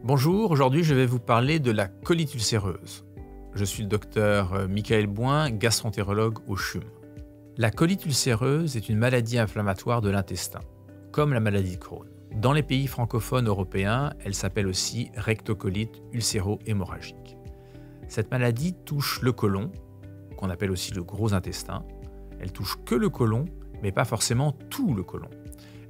Bonjour, aujourd'hui je vais vous parler de la colite ulcéreuse. Je suis le docteur Michael Boin, gastroentérologue au CHUM. La colite ulcéreuse est une maladie inflammatoire de l'intestin, comme la maladie de Crohn. Dans les pays francophones européens, elle s'appelle aussi rectocolite ulcéro-hémorragique. Cette maladie touche le côlon, qu'on appelle aussi le gros intestin. Elle touche que le côlon, mais pas forcément tout le côlon.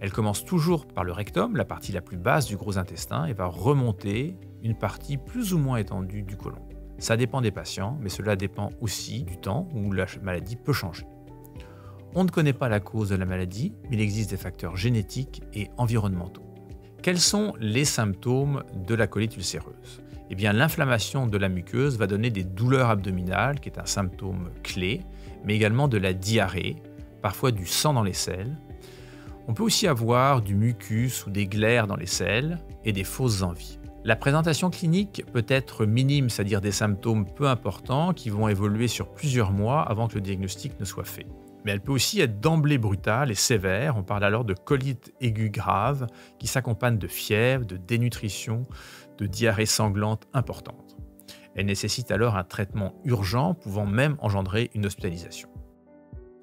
Elle commence toujours par le rectum, la partie la plus basse du gros intestin, et va remonter une partie plus ou moins étendue du côlon. Ça dépend des patients, mais cela dépend aussi du temps où la maladie peut changer. On ne connaît pas la cause de la maladie, mais il existe des facteurs génétiques et environnementaux. Quels sont les symptômes de la colite ulcéreuse ? Eh bien, l'inflammation de la muqueuse va donner des douleurs abdominales, qui est un symptôme clé, mais également de la diarrhée, parfois du sang dans les selles. On peut aussi avoir du mucus ou des glaires dans les selles et des fausses envies. La présentation clinique peut être minime, c'est-à-dire des symptômes peu importants qui vont évoluer sur plusieurs mois avant que le diagnostic ne soit fait. Mais elle peut aussi être d'emblée brutale et sévère. On parle alors de colite aiguë grave qui s'accompagne de fièvre, de dénutrition, de diarrhée sanglante importante. Elle nécessite alors un traitement urgent pouvant même engendrer une hospitalisation.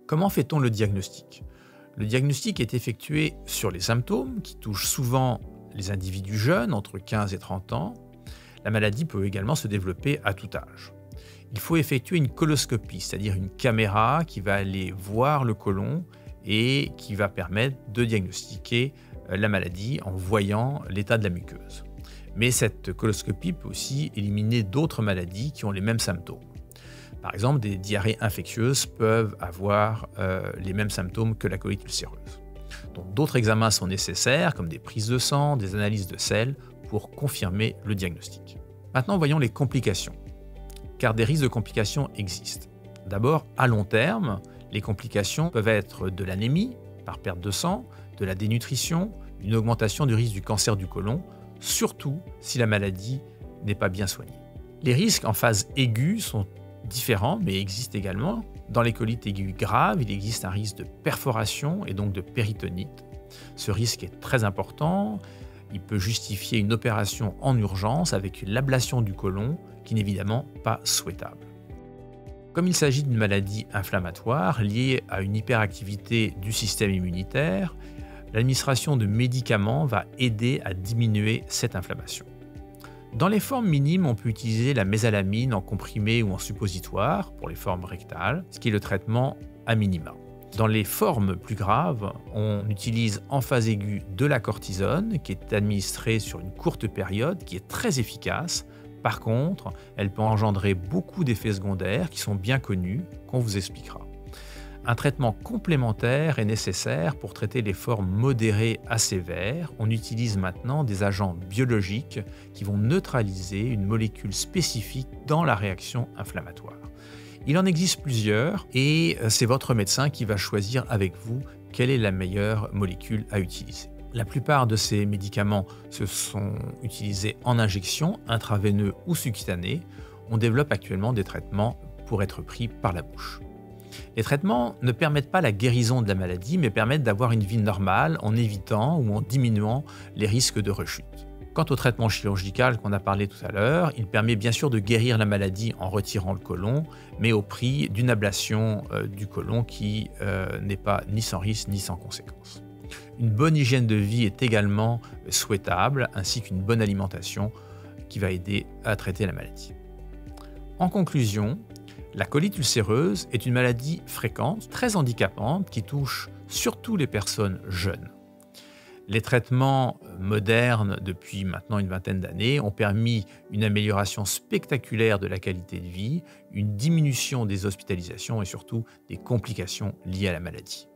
Comment fait-on le diagnostic ? Le diagnostic est effectué sur les symptômes qui touchent souvent les individus jeunes, entre 15 et 30 ans. La maladie peut également se développer à tout âge. Il faut effectuer une coloscopie, c'est-à-dire une caméra qui va aller voir le côlon et qui va permettre de diagnostiquer la maladie en voyant l'état de la muqueuse. Mais cette coloscopie peut aussi éliminer d'autres maladies qui ont les mêmes symptômes. Par exemple, des diarrhées infectieuses peuvent avoir les mêmes symptômes que la colite ulcéreuse. Donc, d'autres examens sont nécessaires, comme des prises de sang, des analyses de sel, pour confirmer le diagnostic. Maintenant, voyons les complications, car des risques de complications existent. D'abord, à long terme, les complications peuvent être de l'anémie, par perte de sang, de la dénutrition, une augmentation du risque du cancer du côlon, surtout si la maladie n'est pas bien soignée. Les risques en phase aiguë sont différents, mais existent également. Dans les colites aiguës graves, il existe un risque de perforation et donc de péritonite. Ce risque est très important. Il peut justifier une opération en urgence avec l'ablation du côlon, qui n'est évidemment pas souhaitable. Comme il s'agit d'une maladie inflammatoire liée à une hyperactivité du système immunitaire, l'administration de médicaments va aider à diminuer cette inflammation. Dans les formes minimes, on peut utiliser la mésalamine en comprimé ou en suppositoire pour les formes rectales, ce qui est le traitement à minima. Dans les formes plus graves, on utilise en phase aiguë de la cortisone qui est administrée sur une courte période, qui est très efficace. Par contre, elle peut engendrer beaucoup d'effets secondaires qui sont bien connus, qu'on vous expliquera. Un traitement complémentaire est nécessaire pour traiter les formes modérées à sévères. On utilise maintenant des agents biologiques qui vont neutraliser une molécule spécifique dans la réaction inflammatoire. Il en existe plusieurs et c'est votre médecin qui va choisir avec vous quelle est la meilleure molécule à utiliser. La plupart de ces médicaments se sont utilisés en injection, intraveineux ou subcutané. On développe actuellement des traitements pour être pris par la bouche. Les traitements ne permettent pas la guérison de la maladie, mais permettent d'avoir une vie normale en évitant ou en diminuant les risques de rechute. Quant au traitement chirurgical qu'on a parlé tout à l'heure, il permet bien sûr de guérir la maladie en retirant le côlon, mais au prix d'une ablation du côlon qui n'est pas ni sans risque ni sans conséquence. Une bonne hygiène de vie est également souhaitable, ainsi qu'une bonne alimentation qui va aider à traiter la maladie. En conclusion, la colite ulcéreuse est une maladie fréquente, très handicapante, qui touche surtout les personnes jeunes. Les traitements modernes depuis maintenant une vingtaine d'années ont permis une amélioration spectaculaire de la qualité de vie, une diminution des hospitalisations et surtout des complications liées à la maladie.